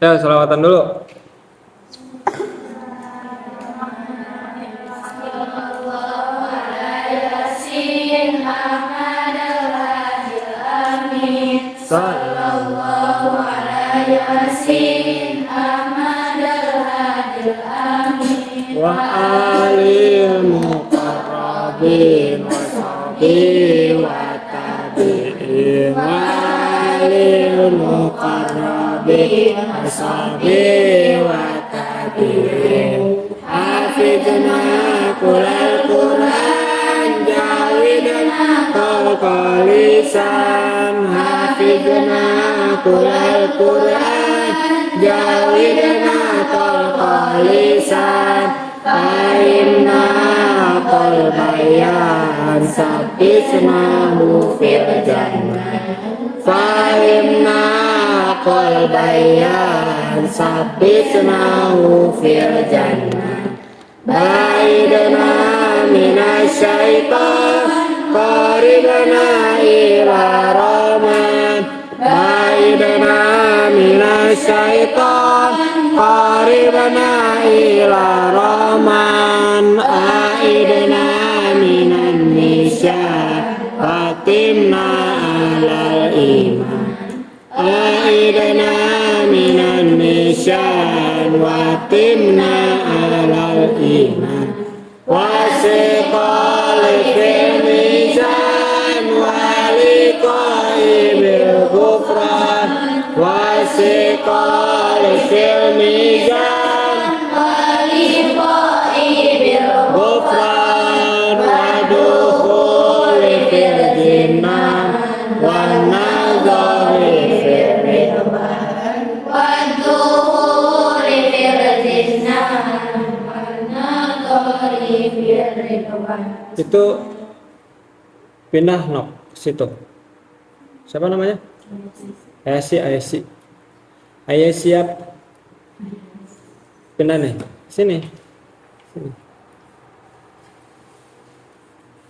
Ya, selawatan dulu. Sallallahu alaihi wasallam Ahmadul hadil amin Wa alil muqarrabin wa sahbihi wa tabi'in wa alil muqarrabin wa sahbihi wa tabi'in hafidna kulal Qur'an jawidna qalqal lisan hafidna kulal Qur'an jawidna qalqal lisan fa'inna qalbayan sabisnahu fil jannah fa'inna qalbayan sabisnahu fil jannah ba'idna minasyaitan qaribna ila rahman ba'idna minasyaitan qaribna ila rahman aidna minan nisya fatimna alal iman aidna minan nisya watimna alal iman wasiqal fil mizan waliqai bil ghufran wasiqal fil mizan waliqai bil ghufran wadukhul fil jinnah wan nazari fil ridwan wadukhuli fil jinnah wan nadhari fil ridwan. itu pindah nok situ. Siapa namanya? Ayasi siap. Pindah nih. Sini.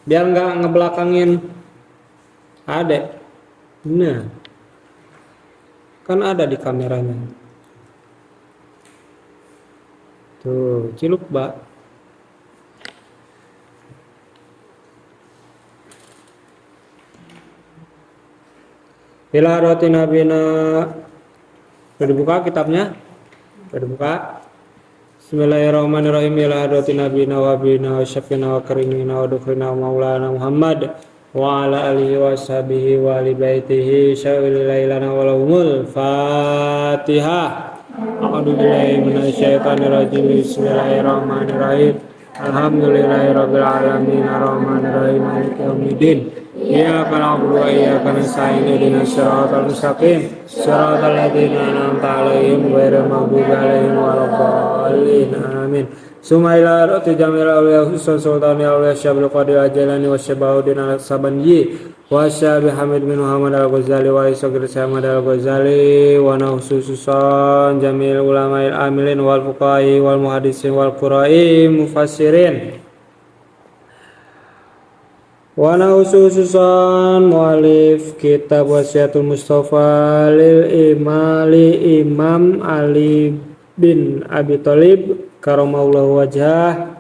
Biar nggak ngebelakangin adek. Nah. Kan ada di kameranya. Tuh, ciluk, Mbak. Ila roti nabina. Sudah dibuka kitabnya? Sudah dibuka. Bismillahirrahmanirrahim. Ila roti nabina wa bina wa syafina wa karimina wa dukhina wa maulana Muhammad wa ala alihi wa sahbihi wa ali baitihi syawil lailana wa lahumul Fatihah. A'udzu billahi minasyaitonir rajim. Bismillahirrahmanirrahim. Alhamdulillahirabbil alamin arrahmanir rahim maliki yaumiddin. Iyyaka na'budu wa iyyaka nasta'in ihdinas siratal mustaqim siratal ladzina an'amta 'alaihim ghairil maghdubi 'alaihim waladdallin amin. Summa ila rati jamil awliya husun sultani awliya syabil qadir ajalani wa syabahudin al-sabanji wa syabi hamid bin Muhammad al-Ghazali wa isogir Muhammad al-Ghazali wa nahususan jamil ulama'il amilin wal fuqahi wal muhadisin wal qura'i mufassirin wa nahususan mu'alif kitab wasiatul Mustafa lil Imam Ali bin Abi Thalib karamallahu wajhah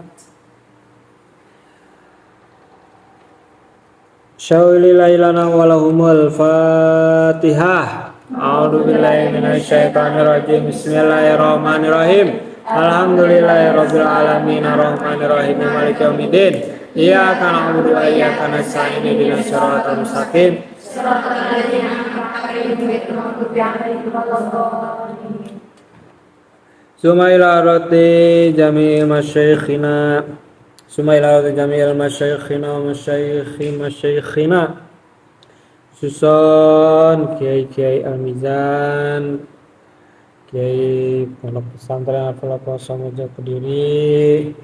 syawili lailana walahumul Fatihah. A'udzu billahi minasyaitonir rajim. Bismillahirrahmanirrahim. Alhamdulillahirabbil alamin arrahmanir rahim maliki yaumiddin. Iyyaka na'budu wa iyyaka nasta'in ihdinas siratal mustaqim siratal ladzina an'amta 'alaihim ghairil maghdubi 'alaihim waladdallin. Summa ila rati jami'il masyayikhina susun kiai Al-Mizan, kiai pondok pesantren Al-Falaq Samudra Kediri,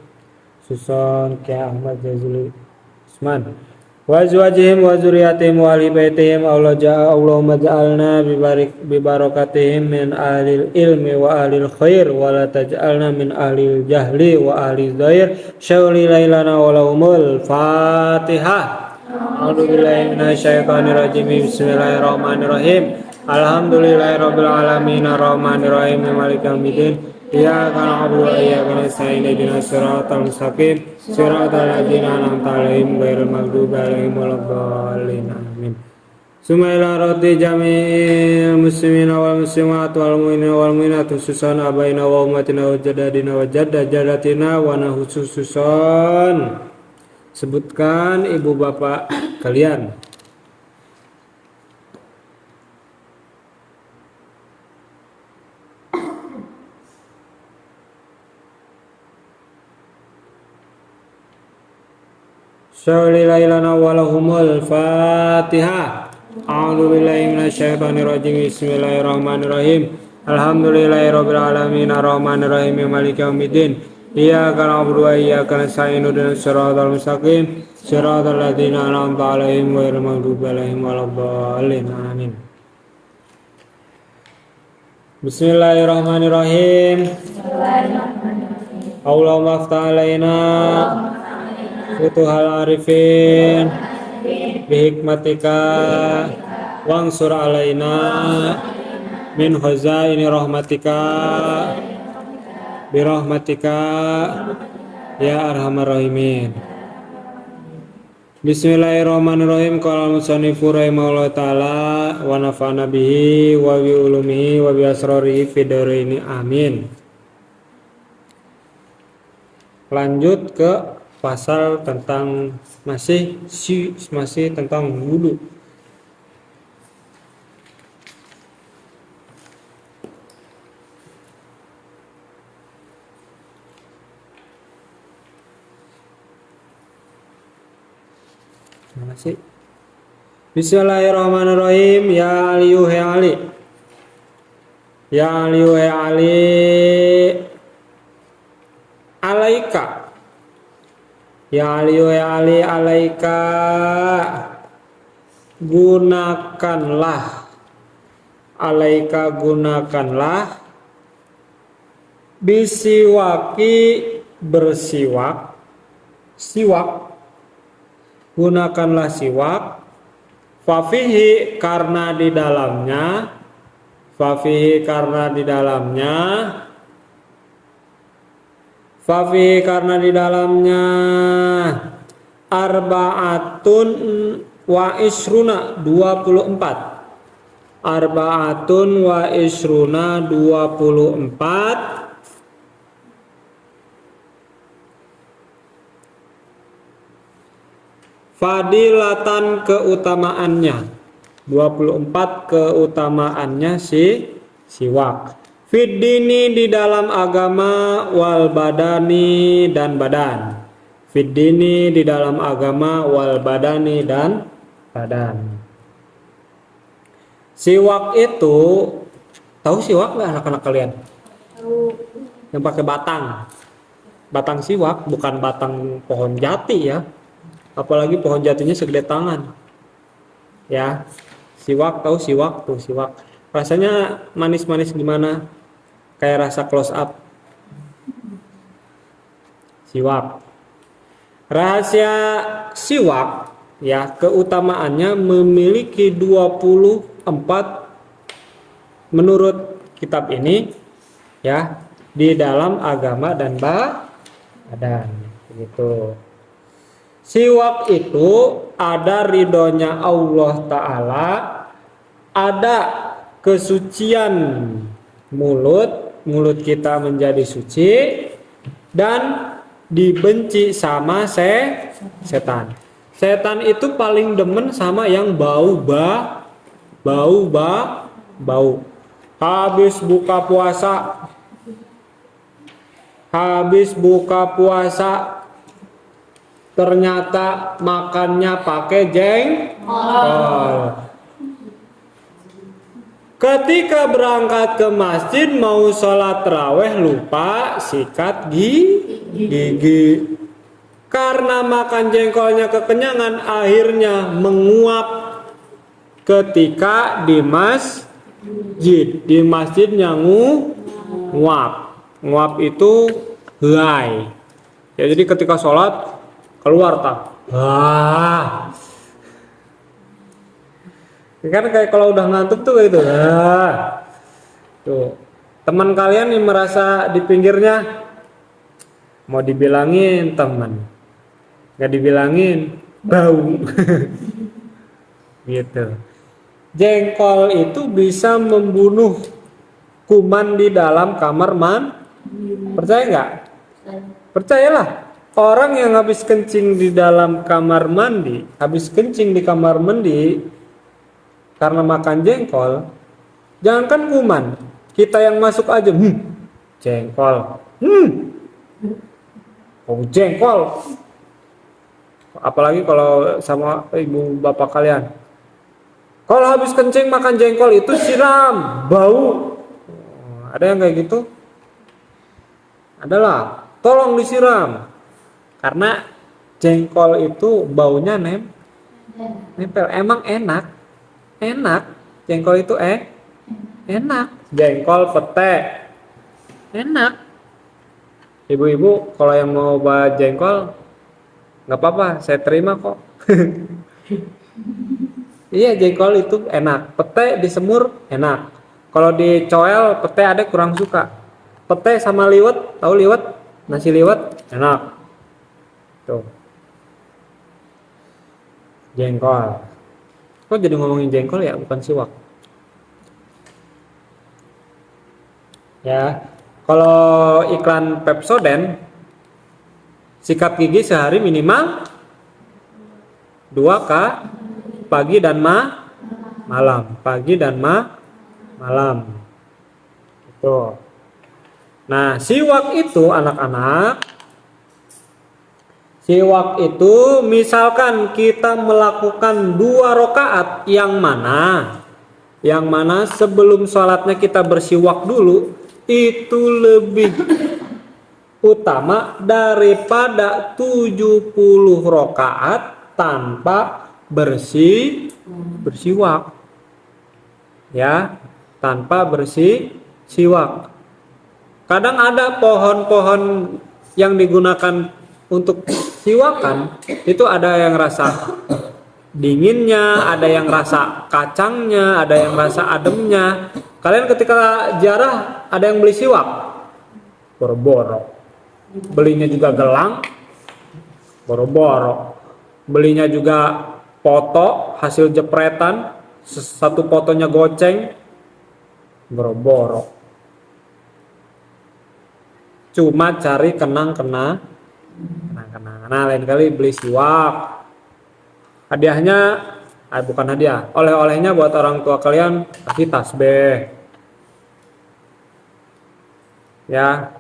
susun kiai Ahmad Jazuli Usman wa azwajihim wa dzurriyyatihim wa ahli baitihim Allahumma ja'alna bi barakatihim min ahlil ilmi wa ahlil khair wa la taj'alna min ahlil jahli wa ahli dhair syawli lailana wa lahumul Fatihah. A'udzu billahi minasyaitonir rajim. Bismillahirrahmanirrahim. Alhamdulillahirabbil alamin arrahmanir rahim maliki yaumiddin. Iyyaka na'budu wa iyyaka nasta'in ihdinas siratal mustaqim siratal ladzina an'amta 'alaihim ghairil maghdubi 'alaihim waladdallin. Amin. Summa ila radi jami'il muslimina wal muslimat wal mu'minina wal mu'minat khususan abaina wa ummatina wa jaddadina wa jaddatina wa khususan sebutkan ibu bapak kalian. Syaulilailana walahumul Fatihah. A'udzu billahi minasyaitonir rajim. Bismillahirrahmanirrahim. Alhamdulillahirabbil alamin arrahmanir rahim maliki yaumiddin. Iyyaka na'budu wa iyyaka nasta'in ihdinas siratal mustaqim siratal ladzina an'amta 'alaihim ghairil maghdubi 'alaihim waladdallin. Amin. Bismillahirrahmanirrahim. Allahumma aftah 'alaina futuhal arifin bihikmatika wangsur alaina min khazaini rahmatika birahmatika ya arhamar rahimin. Bismillahirrahmanirrahim. Qala al-musannifu rahimahullah ta'ala wa nafa'ana bihi wa bi ulumihi wa bi asrarihi fid dharaini amin. Lanjut ke pasal tentang masih tentang wudu. Masih. Bismillahirrahmanirrahim. Ya aliyu he ali. Ya aliyu he ali. Alaika. Ya aliyu ya ali alaika, gunakanlah, alaika gunakanlah, bisiwaki bersiwak, siwak, gunakanlah siwak, fafihi karena di dalamnya, fafihi karena di dalamnya, fafi karena di dalamnya arba'atun wa isruna 24, arba'atun wa isruna 24, fadilatan keutamaannya 24 keutamaannya siwak. Fiddini di dalam agama wal badani dan badan. Fiddini di dalam agama wal badani dan badan. Siwak itu, tahu siwak nggak anak-anak kalian? Yang pakai batang. Batang siwak bukan batang pohon jati ya. Apalagi pohon jatinya segede tangan. Ya, siwak tahu siwak tuh siwak. Rasanya manis-manis gimana? Kayak rasa close up. Siwak. Rahasia siwak ya, keutamaannya memiliki 24 menurut kitab ini ya, di dalam agama dan badan begitu. Siwak itu ada ridhonya Allah Ta'ala, ada kesucian mulut kita menjadi suci, dan dibenci sama setan. Setan itu paling demen sama yang bau. Habis buka puasa ternyata makannya pakai jengkol. Ketika berangkat ke masjid mau sholat tarawih lupa sikat gigi. Karena makan jengkolnya kekenyangan akhirnya menguap ketika di masjid. Di masjidnya nguap. Nguap itu hai. Ya, jadi ketika sholat keluar tak. Kan kayak kalau udah ngantuk tuh kayak gitu. Tuh. Teman kalian yang merasa di pinggirnya mau dibilangin teman, nggak dibilangin bau. Gitu. Jengkol itu bisa membunuh kuman di dalam kamar mandi. Percaya nggak? Percayalah. Orang yang habis kencing di dalam kamar mandi, habis kencing di kamar mandi karena makan jengkol, jangankan kuman, kita yang masuk aja, jengkol, oh jengkol. Apalagi kalau sama ibu bapak kalian, kalau habis kencing makan jengkol itu siram, bau. Ada yang kayak gitu? Adalah, tolong disiram. Karena jengkol itu baunya nempel. Emang enak. Jengkol itu enak. Jengkol, pete, enak. Ibu-ibu kalau yang mau bawa jengkol, nggak apa-apa, saya terima kok. Iya, jengkol itu enak. Pete disemur enak. Kalau dicoel, pete ada kurang suka. Pete sama liwet, tahu liwet? Nasi liwet enak. Tuh. Jengkol. Kok jadi ngomongin jengkol ya, bukan siwak. Ya. Kalau iklan Pepsodent, sikat gigi sehari minimal 2 kali pagi dan malam. Pagi dan malam. Itu. Nah, siwak itu anak-anak, siwak itu misalkan kita melakukan 2 rakaat yang mana sebelum sholatnya kita bersiwak dulu, itu lebih utama daripada 70 rakaat tanpa bersiwak. Ya, tanpa siwak. Kadang ada pohon-pohon yang digunakan untuk siwakan, itu ada yang rasa dinginnya, ada yang rasa kacangnya, ada yang rasa ademnya. Kalian ketika ziarah ada yang beli siwak? Boro-boro. Belinya juga gelang, boro-boro. Belinya juga foto hasil jepretan, satu fotonya goceng, boro-boro. Cuma cari kenang-kenangan. Nah, lain kali beli siwak. Hadiahnya, bukan hadiah, oleh-olehnya buat orang tua kalian kasih tasbih. Ya,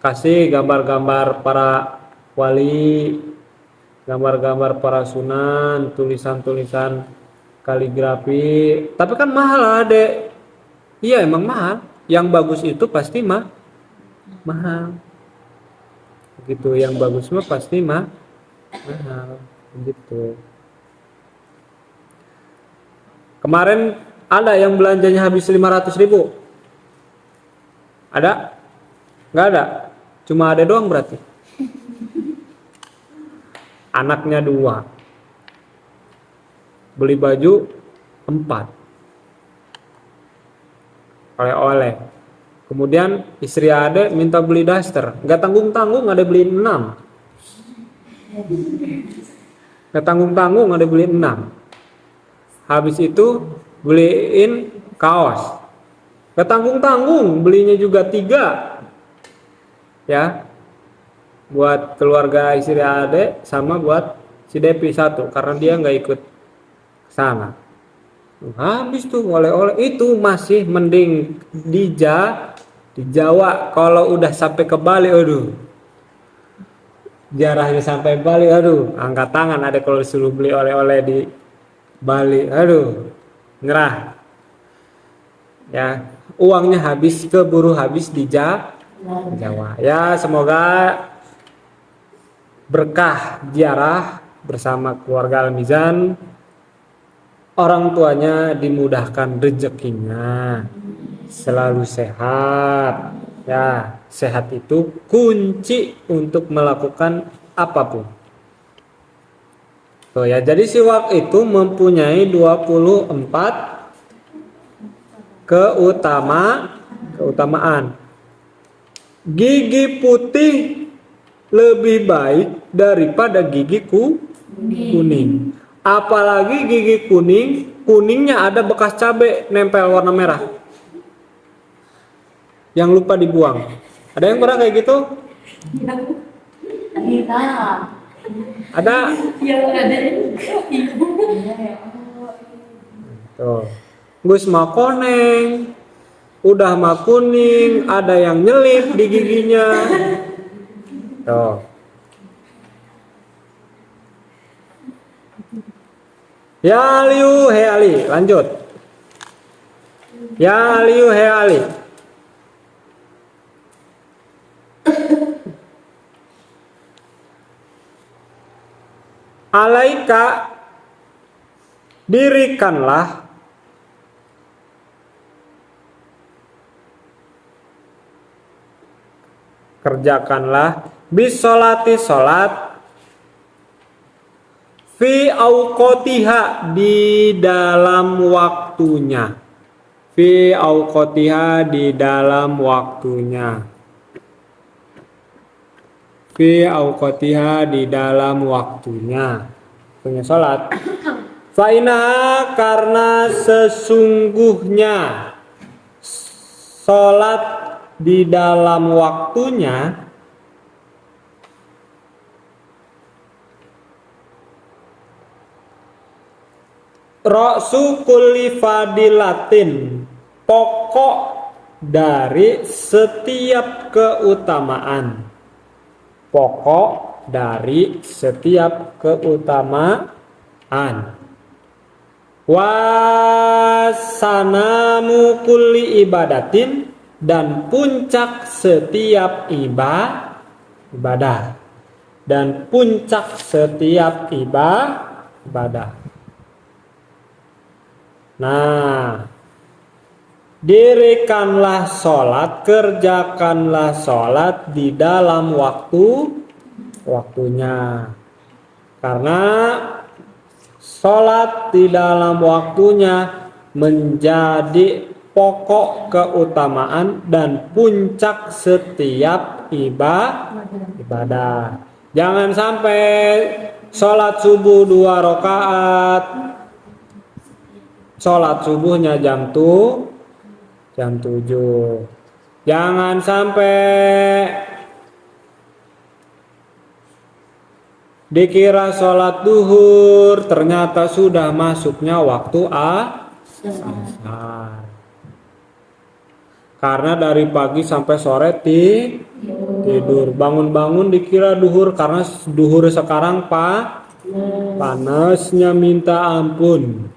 kasih gambar-gambar para wali, gambar-gambar para sunan, tulisan-tulisan kaligrafi. Tapi kan mahal, Dek. Iya, emang mahal. Yang bagus itu pasti mahal. Begitu, yang bagus mah pasti mahal. Begitu. Kemarin ada yang belanjanya habis 500.000. Ada? Nggak ada? Cuma ada doang berarti. Anaknya 2. Beli baju 4. Oleh-oleh. Kemudian istri ade minta beli daster. Nggak tanggung-tanggung ada beli 6. Nggak tanggung-tanggung ada beli 6. Habis itu beliin kaos. Nggak tanggung-tanggung belinya juga 3. Ya. Buat keluarga istri ade sama buat si Depi 1. Karena dia nggak ikut sana. Habis tuh oleh-oleh. Itu masih mending di Jawa. Kalau udah sampai ke Bali, aduh, jarahnya sampai Bali, aduh, angkat tangan ada kalau disuruh beli oleh-oleh di Bali, aduh, ngerah. Ya, uangnya keburu habis di Jawa. Ya, semoga berkah ziarah bersama keluarga Al-Mizan. Orang tuanya dimudahkan rezekinya, selalu sehat. Ya, sehat itu kunci untuk melakukan apapun. Tuh ya, jadi siwak itu mempunyai 24 keutamaan. Gigi putih lebih baik daripada gigi kuning. Apalagi gigi kuningnya ada bekas cabai nempel warna merah. Yang lupa dibuang. Ada yang pernah kayak gitu? Ada? Tuh. Gus mah koneng, udah mah kuning, ada yang nyelip di giginya. Tuh. Ya liu he ali, lanjut. Ya liu he ali. Alaika, dirikanlah kerjakanlah bisolati solat fi auqotiha di dalam waktunya. Fi auqotiha di dalam waktunya. Fi auqotiha di dalam waktunya. Punya sholat. Faina karena sesungguhnya sholat di dalam waktunya ra'su kulli fadilatin, pokok dari setiap keutamaan. Pokok dari setiap keutamaan. Wasanamu kulli ibadatin, dan puncak setiap ibadah. Dan puncak setiap ibadah. Nah, dirikanlah sholat, kerjakanlah sholat di dalam waktunya. Karena sholat di dalam waktunya menjadi pokok keutamaan dan puncak setiap ibadah. Jangan sampai sholat subuh 2 rakaat, sholat subuhnya jam 7. Jangan sampai dikira sholat duhur ternyata sudah masuknya waktu asar. Karena dari pagi sampai sore tidur, bangun-bangun dikira duhur, karena duhur sekarang panasnya minta ampun.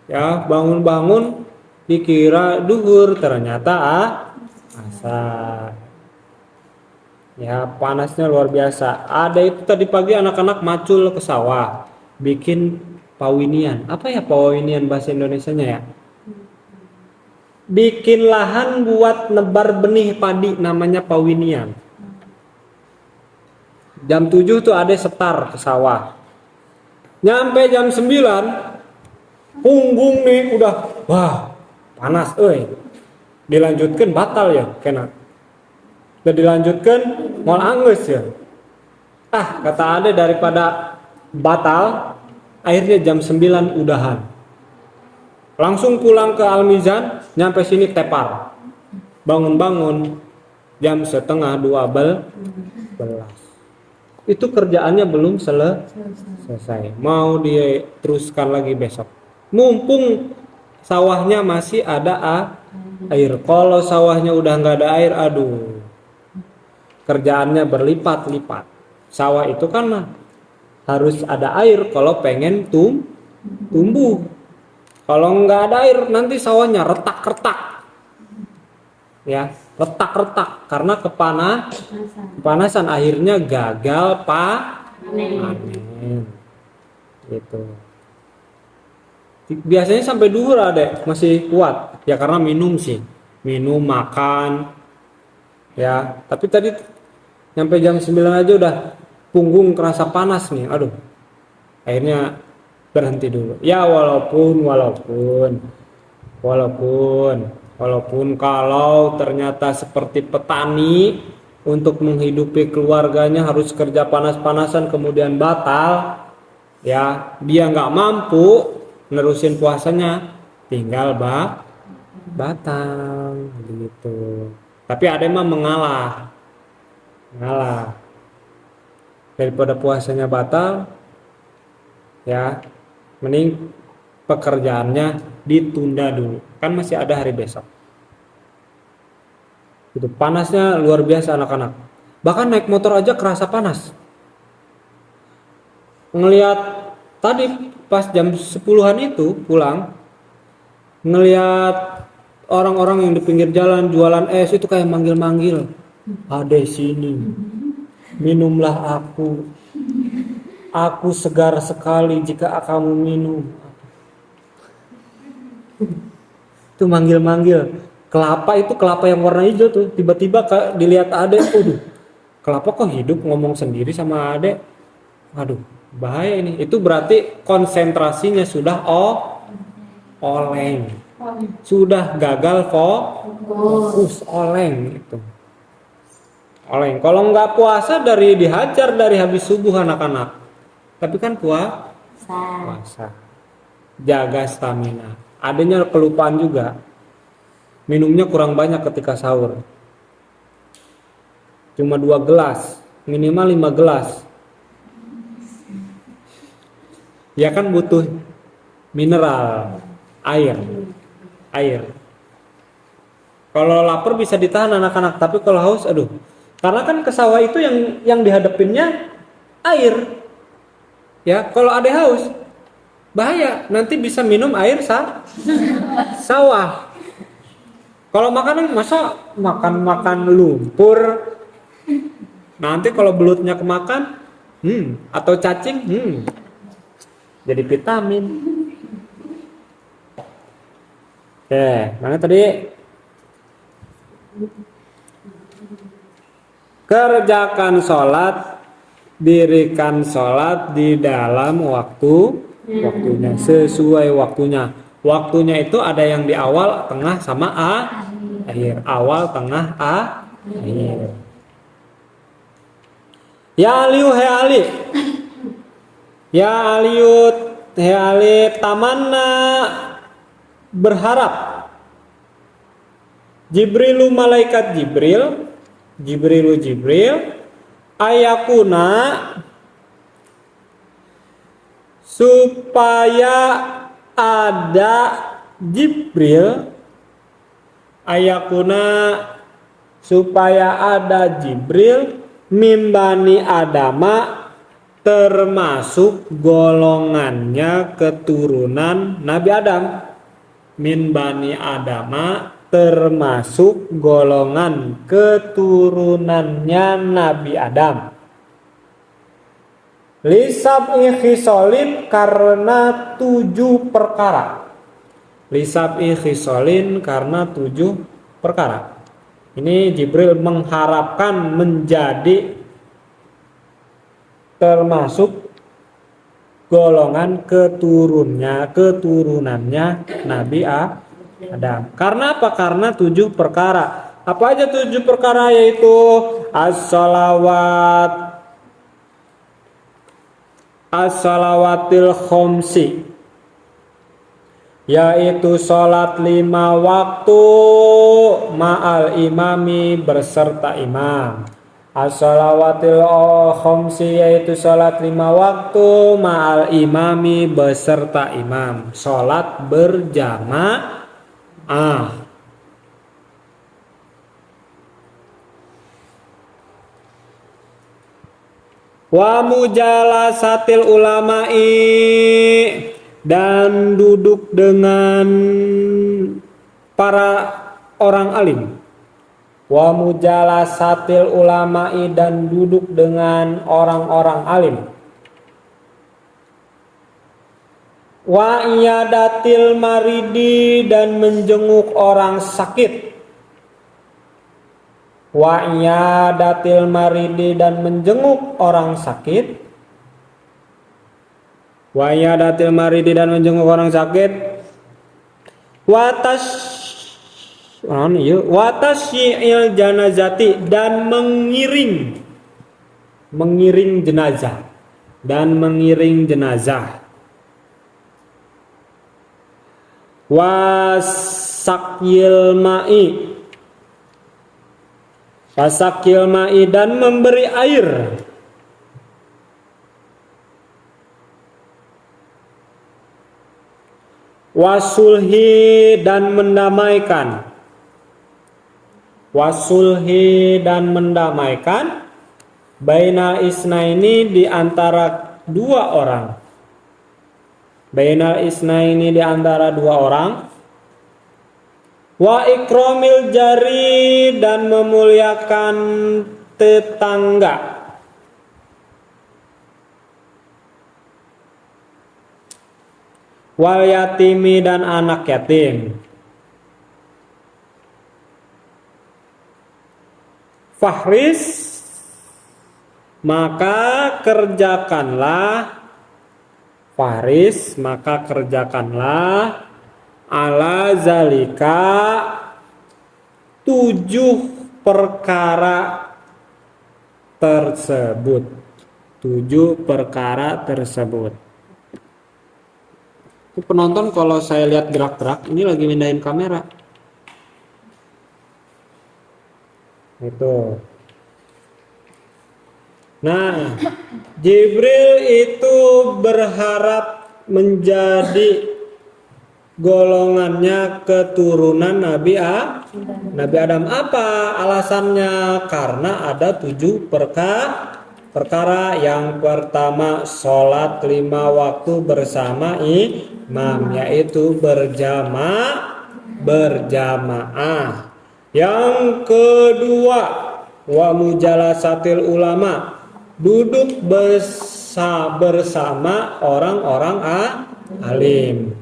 Ya, bangun-bangun dikira duhur ternyata asar. Ya, panasnya luar biasa. Ada itu tadi pagi anak-anak macul ke sawah bikin pawinian. Apa ya pawinian bahasa Indonesianya ya? Bikin lahan buat nebar benih padi, namanya pawinian. Jam 7 tuh ada setar ke sawah. Nyampe jam 9 punggung nih udah wah panas dilanjutkan batal ya kena. Udah dilanjutkan mau anggus ya. Kata Ade daripada batal, akhirnya jam 9 udahan. Langsung pulang ke Al-Mizan, nyampe sini tepar. Bangun-bangun jam 11:30. Itu kerjaannya belum selesai. Mau dia teruskan lagi besok. Mumpung sawahnya masih ada air. Kalau sawahnya udah nggak ada air, aduh. Kerjaannya berlipat-lipat. Sawah itu kan harus ada air kalau pengen tumbuh. Kalau nggak ada air nanti sawahnya retak-retak. Ya, retak-retak karena kepanasan akhirnya gagal panen. Gitu. Biasanya sampai duhur ada masih kuat. Ya karena minum makan. Ya, tapi tadi nyampe jam 9 aja udah punggung kerasa panas nih. Aduh. Akhirnya berhenti dulu. Ya walaupun kalau ternyata seperti petani untuk menghidupi keluarganya harus kerja panas-panasan kemudian batal, ya dia nggak mampu nerusin puasanya, tinggal batal gitu. Tapi ada yang mah mengalah daripada puasanya batal, ya mending pekerjaannya ditunda dulu, kan masih ada hari besok. Itu panasnya luar biasa anak-anak, bahkan naik motor aja kerasa panas. Ngelihat tadi pas jam 10-an itu pulang, ngelihat orang-orang yang di pinggir jalan jualan es itu kayak manggil-manggil, "Ade sini, minumlah aku segar sekali jika kamu minum." Itu manggil-manggil. Kelapa itu kelapa yang warna hijau tuh, tiba-tiba dilihat Ade, aduh, kelapa kok hidup ngomong sendiri sama Ade. Aduh, bahaya ini. Itu berarti konsentrasinya sudah oleng. Sudah gagal fokus, oleng itu. Oleng. Kalau nggak puasa dari dihajar dari habis subuh anak-anak. Tapi kan puasa. Jaga stamina. Adanya kelupaan juga. Minumnya kurang banyak ketika sahur. Cuma 2 gelas, minimal 5 gelas. Ya kan butuh mineral, air. Kalau lapar bisa ditahan anak-anak, tapi kalau haus, aduh. Karena kan ke sawah itu yang dihadapinnya air. Ya, kalau ada haus, bahaya. Nanti bisa minum air sawah. Kalau makanan masa makan lumpur, nanti kalau belutnya kemakan, atau cacing, jadi vitamin. Oke, mana tadi? Kerjakan sholat, dirikan sholat di dalam waktunya, sesuai waktunya. Waktunya itu ada yang di awal, tengah, sama akhir. Awal, tengah, akhir. Ya aliu he ali. Ya aliut he ali tamanna berharap. Jibrilu malaikat Jibril ayakuna supaya ada Jibril, ayakuna supaya ada Jibril mimbani Adama, termasuk golongannya keturunan Nabi Adam. Min bani Adama, termasuk golongan keturunannya Nabi Adam. Lisab'i khisolin, karena 7 perkara. Lisab'i khisolin, karena 7 perkara. Ini Jibril mengharapkan menjadi termasuk golongan keturunannya Nabi Adam. Karena apa? Karena 7 perkara. Apa aja 7 perkara? Yaitu as-salawatil khomsi, yaitu sholat 5 waktu ma'al imami, berserta imam. As-salawatil khomsi, yaitu sholat 5 waktu ma'al imami, beserta imam. Sholat berjamaah. Wa mujalasatil ulama'i, dan duduk dengan para orang alim. Wa mujalasatil ulama'i, dan duduk dengan orang-orang alim. Wa iyadatil maridi, dan menjenguk orang sakit. Wa iyadatil maridi, dan menjenguk orang sakit. Wa iyadatil maridi dan menjenguk orang sakit. Watasyi'il janazati dan mengiring jenazah. Wasakyil ma'i dan memberi air. Wasulhi dan mendamaikan. Bainal isnaini di antara dua orang. Wa ikramil jari dan memuliakan tetangga. Wal yatimi dan anak yatim. Fahris maka kerjakanlah ala zalika 7 perkara tersebut. Penonton kalau saya lihat gerak-gerak ini lagi mindahin kamera. Itu. Nah, Jibril itu berharap menjadi golongannya keturunan Nabi Adam. Apa alasannya? Karena ada 7 perkara. Yang pertama, sholat 5 waktu bersama imam, yaitu berjamaah. Yang kedua, wa mujalasatil ulama, duduk bersama orang-orang alim.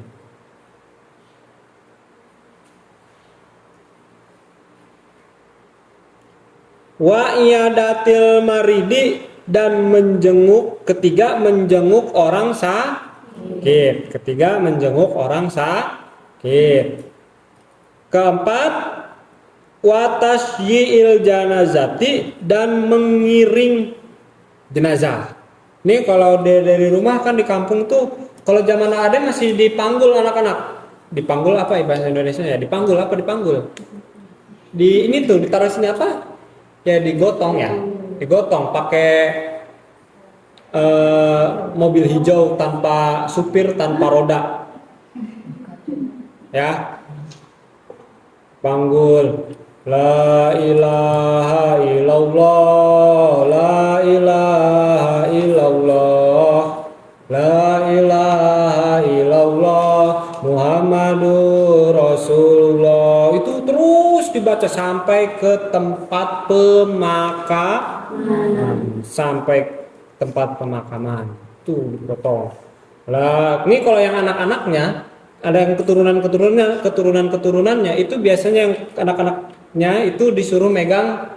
Wa iyadatil maridi dan menjenguk orang sakit. Keempat, watasyi'il janazati dan mengiring jenazah. Ini kalau dari rumah kan di kampung tuh, kalau zaman ada masih dipanggul anak-anak. Dipanggul apa bahasa Indonesia ya? Dipanggul. Di ini tuh ditaruh sini apa? Ya digotong ya. Digotong pakai mobil hijau tanpa supir, tanpa roda. Ya. Panggul. La ilaha illallah, la ilaha illallah, la ilaha illallah, Muhammadur Rasulullah. Itu terus dibaca sampai ke tempat pemakaman. Tuh dipotong. Lah, ini kalau yang anak-anaknya ada yang keturunannya itu biasanya yang anak-anaknya itu disuruh megang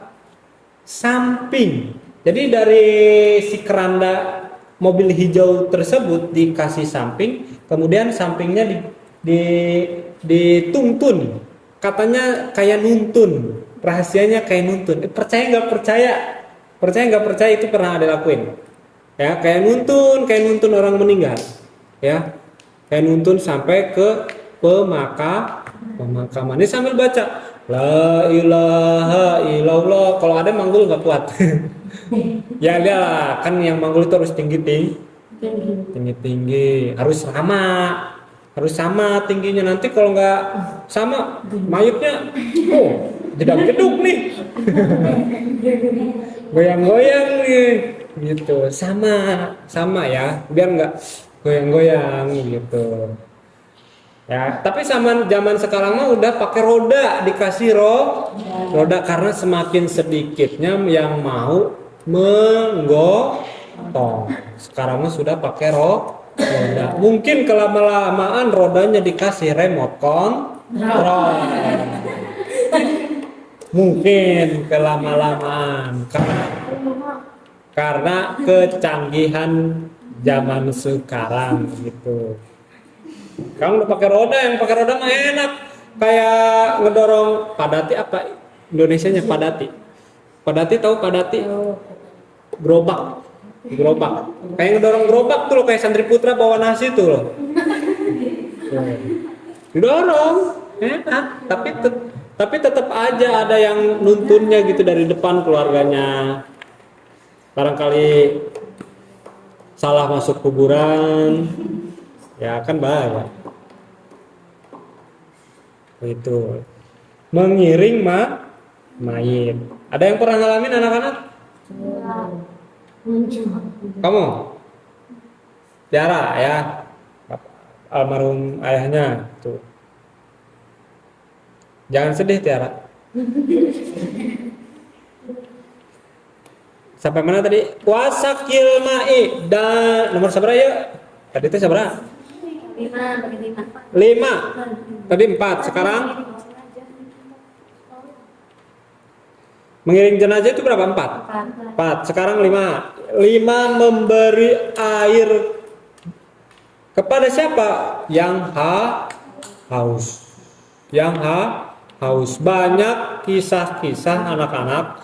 samping. Jadi dari si keranda mobil hijau tersebut dikasih samping, kemudian sampingnya dituntun. Katanya kayak nuntun. Rahasianya kayak nuntun. Percaya nggak percaya itu pernah ada lakuin. Ya, kayak nuntun orang meninggal. Ya. Kayak nuntun sampai ke pemakaman. Ini sambil baca la ilaha illallah. Kalau ada manggul nggak kuat. Ya dia kan yang manggul itu harus tinggi, harus sama tingginya. Nanti kalau nggak sama mayatnya jeduk nih. Goyang-goyang nih gitu. Sama ya, biar nggak goyang-goyang gitu. Ya, tapi zaman sekarang mah udah pakai roda, dikasih roda karena semakin sedikitnya yang mau menggotong. Sekarang mah sudah pakai roda. Mungkin kelama-lamaan rodanya dikasih remote control. Mungkin kelama-lamaan karena kecanggihan zaman sekarang gitu. Kamu udah pakai roda, yang pakai roda mah enak. Kayak ngedorong padati apa Indonesianya padati. Padati tahu padati? Gerobak. Gerobak. Kayak ngedorong gerobak tuh loh, kayak santri putra bawa nasi tuh loh. Didorong, enak. Tapi tetap aja ada yang nuntunnya gitu dari depan keluarganya. Barangkali salah masuk kuburan, ya kan bahaya. Itu mengiring mayit. Ada yang pernah ngalamin anak-anak? Kamu? Tiara ya, almarhum ayahnya tuh. Jangan sedih Tiara. Sampai mana tadi? Wasakil ma'i dan nomor seberapa ya? Tadi itu seberapa? 5. Tadi 4. Sekarang mengiring jenazah itu berapa? 4. Sekarang 5. 5 memberi air kepada siapa? Yang haus. Yang haus. Banyak kisah-kisah anak-anak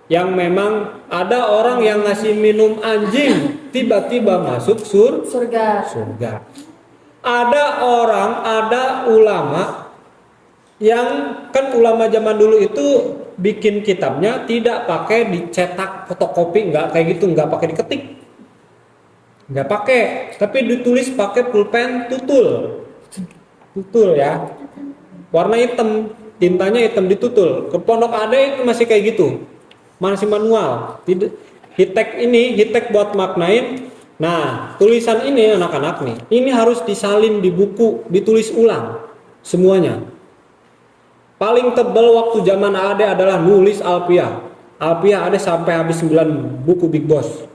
yang memang ada orang yang ngasih minum anjing tiba-tiba masuk surga. Ada ulama yang kan ulama zaman dulu itu bikin kitabnya tidak pakai dicetak fotokopi, nggak kayak gitu, nggak pakai diketik, nggak pakai, tapi ditulis pakai pulpen tutul ya, warna hitam, tintanya hitam ditutul. Ke Pondok Ade itu masih kayak gitu, masih manual. Hitek buat maknain. Nah, tulisan ini anak-anak nih, ini harus disalin di buku, ditulis ulang semuanya. Paling tebal waktu zaman Ade adalah nulis Alfiah. Alfiah Ade sampai habis 9 buku Big Boss.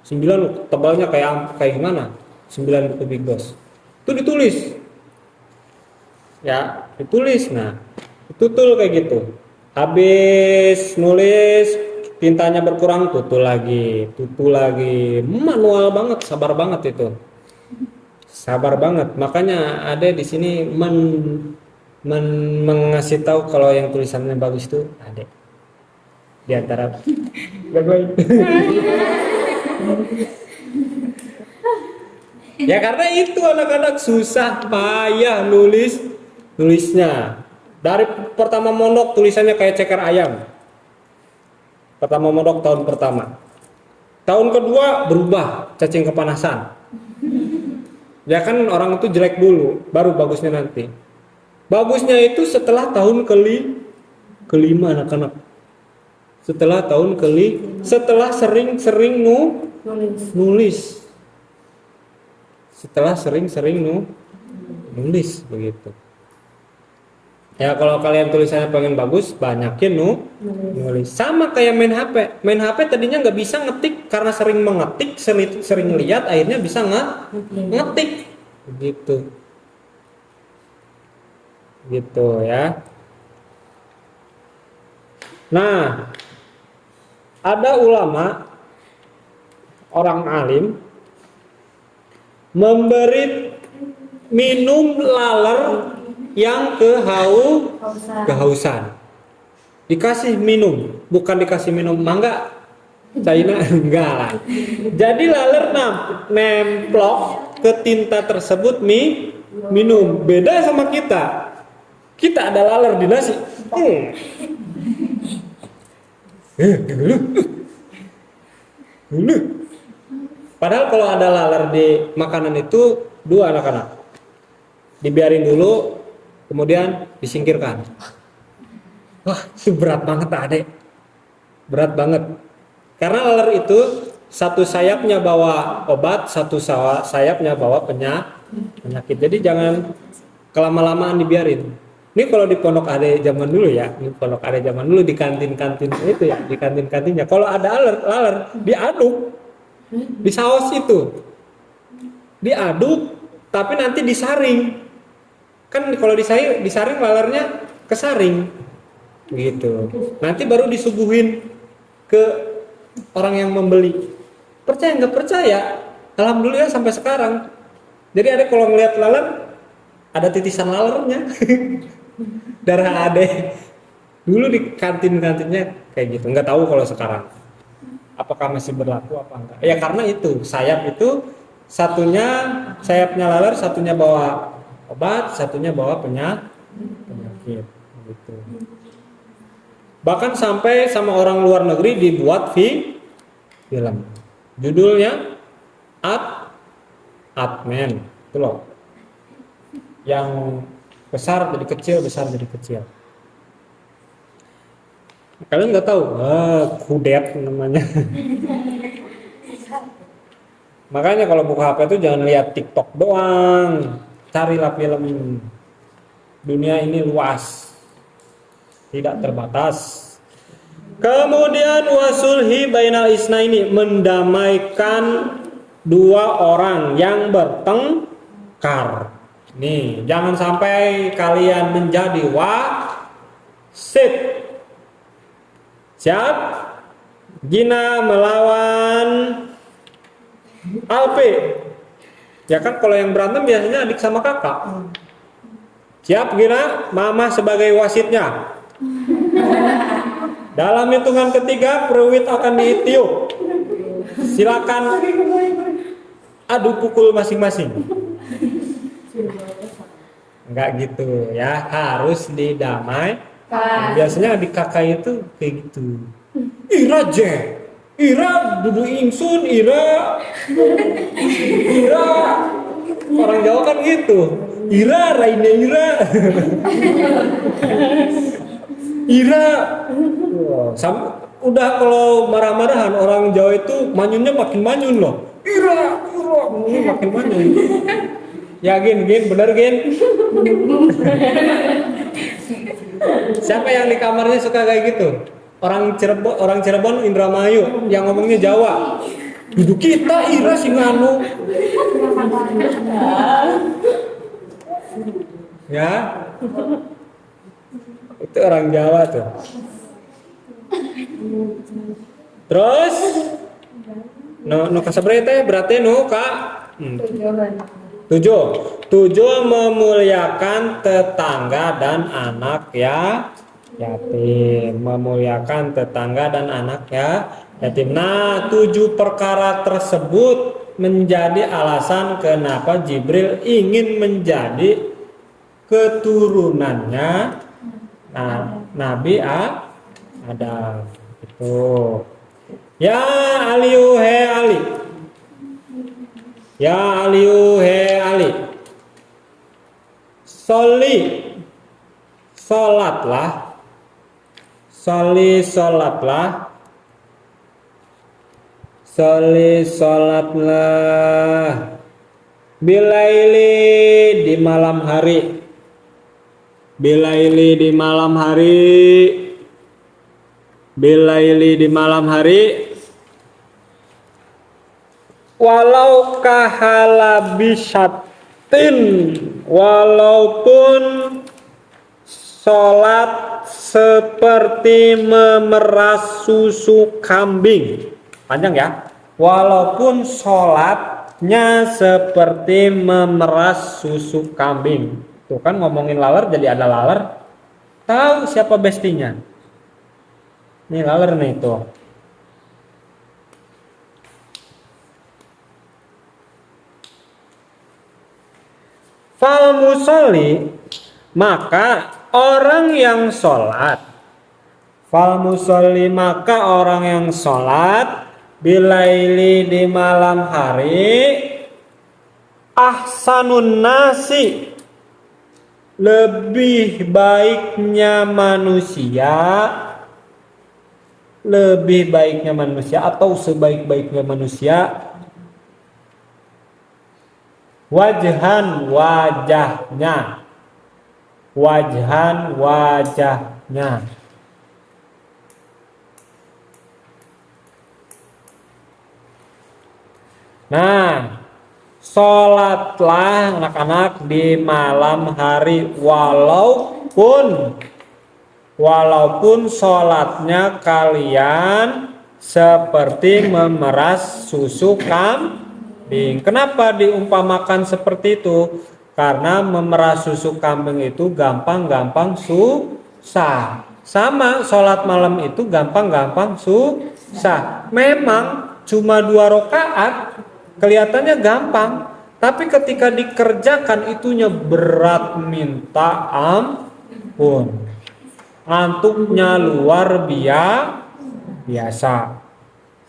9 tebalnya kayak gimana? 9 buku Big Boss. Itu ditulis. Ya, ditulis. Nah, itu tuh kayak gitu. Habis nulis, tintanya berkurang, tutul lagi. Manual banget, sabar banget itu. Sabar banget. Makanya ada di sini mengasih tahu kalau yang tulisannya bagus tuh ada di antara ya karena itu anak-anak susah payah nulisnya. Dari pertama mondok tulisannya kayak ceker ayam. Pertama mondok tahun pertama. Tahun kedua berubah, cacing kepanasan. Ya kan orang itu jelek dulu, baru bagusnya nanti. Bagusnya itu setelah tahun kelima anak-anak. Setelah sering-sering nulis. Setelah sering-sering nulis begitu. Ya kalau kalian tulisannya pengen bagus, banyakin nulis. Sama kayak main HP. Main HP tadinya nggak bisa ngetik karena sering mengetik, sering lihat, akhirnya bisa ngetik. Gitu ya. Nah, ada ulama, orang alim, memberi minum laler yang kehausan. Dikasih minum, bukan dikasih minum mangga, China enggak lah. Jadi laler nemplok ke tinta tersebut minum. Beda sama kita. Kita ada laler di nasi. Padahal kalau ada laler di makanan itu 2 anak-anak. Dibiarin dulu, kemudian disingkirkan. Wah, itu berat banget Adek. Berat banget. Karena laler itu satu sayapnya bawa obat, satu sayapnya bawa penyakit. Jadi jangan kelama-lamaan dibiarin. Ini kalau di Pondok Ade zaman dulu ya, di Pondok Ade zaman dulu di kantin-kantin itu ya, di kantin-kantinnya. Kalau ada laler diaduk di saus itu, diaduk, tapi nanti disaring. Kan kalau disaring lalernya kesaring, gitu. Nanti baru disuguhin ke orang yang membeli. Percaya nggak percaya? Alhamdulillah sampai sekarang. Jadi ada kalau ngeliat laler, ada titisan lalernya. Darah ade. Dulu di kantin-kantinnya kayak gitu. Nggak tahu kalau sekarang. Apakah masih berlaku apa enggak? Ya karena itu sayap itu satunya sayapnya laler, satunya bawa obat, satunya bawa penyakit gitu. Bahkan sampai sama orang luar negeri dibuat film. Judulnya Ant-Man itu loh. Yang besar jadi kecil, besar jadi kecil. Kalian nggak tahu? Kudet namanya. Makanya kalau buka HP itu jangan lihat TikTok doang. Carilah film. Dunia ini luas. Tidak terbatas. Kemudian wasulhi bainal isnaini, mendamaikan dua orang yang bertengkar. Nih, jangan sampai kalian menjadi wasit. Siap? Gina melawan Alpi. Ya kan kalau yang berantem biasanya adik sama kakak. Siap Gina? Mama sebagai wasitnya. Dalam hitungan ketiga, peruit akan ditiup. Silakan adu pukul masing-masing. Enggak gitu ya, harus didamai. Biasanya adik kakak itu kayak gitu. Ira je, Ira dudu ingsun, Ira. Orang Jawa kan gitu. Ira, Raine Ira. Ira. Udah kalau marah-marahan orang Jawa itu manyunnya makin manyun loh. Ira, ini makin manyun. Ya Gin, bener Gin. Siapa yang di kamarnya suka kayak gitu? Orang Cirebon Indramayu yang ngomongnya Jawa. Duduk kita Ira Singanu. Ya. Itu orang Jawa tuh. Terus no kasabrete berarti no Kak. Tujuh memuliakan tetangga dan anak yatim. Memuliakan tetangga dan anak yatim. Nah, 7 perkara tersebut menjadi alasan kenapa Jibril ingin menjadi keturunannya Nabi Adam. Itu. Ya Aliu he Ali. Ya Aliu he Ali. Sholatlah. Bilaili di malam hari. Bilaili di malam hari. Walau kahalabisyatin, walaupun sholat seperti memeras susu kambing. Panjang ya. Walaupun sholatnya seperti memeras susu kambing. Tuh kan ngomongin laler jadi ada laler. Tahu siapa bestinya? Nih laler nih tuh. Fal musolli, maka orang yang sholat. Fal musolli, maka orang yang sholat. Bilaili di malam hari. Ahsanun nasi, lebih baiknya manusia atau sebaik-baiknya manusia. Wajhan wajahnya. Nah, sholatlah anak-anak di malam hari walaupun sholatnya kalian seperti memeras susu Kenapa diumpamakan seperti itu? Karena memerah susu kambing itu gampang-gampang susah. Sama sholat malam itu gampang-gampang susah. Memang cuma 2 rakaat, kelihatannya gampang. Tapi ketika dikerjakan itunya berat minta ampun. Ngantuknya luar biasa.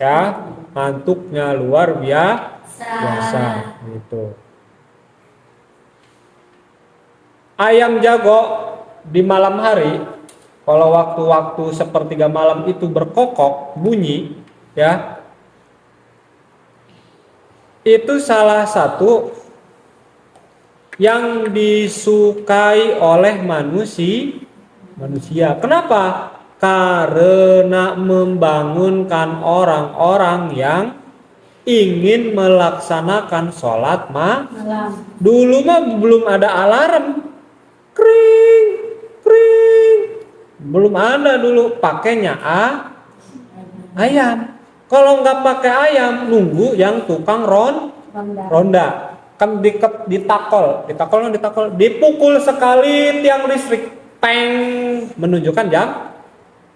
Ya, ngantuknya luar biasa gitu. Ayam jago di malam hari, kalau waktu-waktu sepertiga malam itu berkokok bunyi, ya, itu salah satu yang disukai oleh manusia. Kenapa? Karena membangunkan orang-orang yang ingin melaksanakan sholat malam. Dulu mah belum ada alarm, kring, belum ada dulu, pakainya ayam. Kalau nggak pakai ayam, nunggu yang tukang ronda. Kan ditakol, dipukul sekali tiang listrik, peng, menunjukkan jam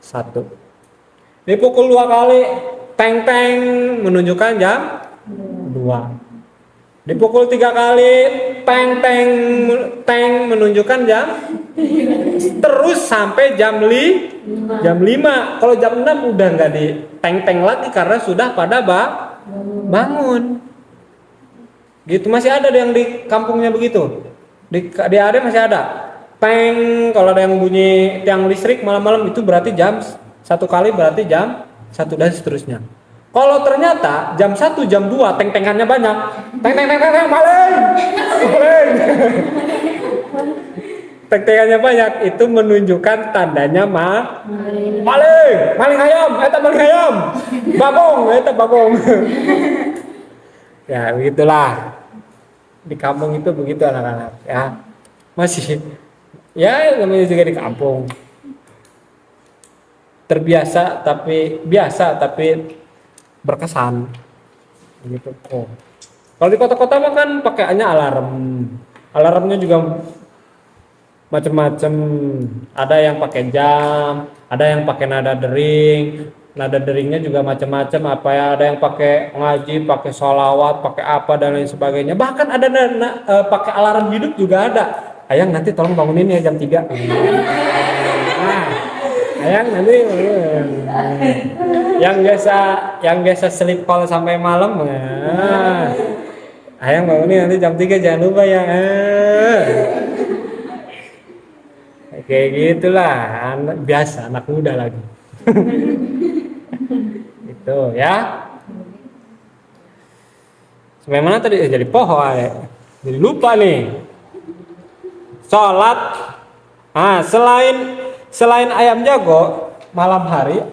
1. Dipukul 2 kali, peng, menunjukkan jam 2. Dipukul 3 kali, peng, menunjukkan jam, terus sampai jam 5. Kalau jam 6 udah nggak di teng lagi karena sudah pada bangun. Gitu, masih ada yang di kampungnya begitu. Di area masih ada. Peng, kalau ada yang bunyi tiang listrik malam-malam itu berarti jam 1 kali berarti jam 1 dan seterusnya. Kalau ternyata jam 1, jam 2 teng-tengannya banyak. Teng, maling. Teng-tengannya banyak, itu menunjukkan tandanya maling ayam, bagong. Ya, begitulah. Di kampung itu begitu anak-anak, ya. Masih ya namanya juga di kampung. Terbiasa tapi berkesan gitu. Oh. Kalau di kota-kota mah kan pakaiannya alarm. Alarmnya juga macam-macam. Ada yang pakai jam, ada yang pakai nada dering. Nada deringnya juga macam-macam, apa ya, ada yang pakai ngaji, pakai sholawat, pakai apa dan lain sebagainya. Bahkan ada pakai alarm hidup juga ada. Ayang nanti tolong bangunin ya jam 3. Nah, ayang nanti yang biasa sleep call sampai malam. Nah, ayang bangunin nanti jam 3 jangan lupa ya. Kayak gitulah, biasa anak muda lagi. Itu ya. Sampai mana tadi? Jadi poho aja. Jadi lupa nih. Sholat. Selain ayam jago malam hari,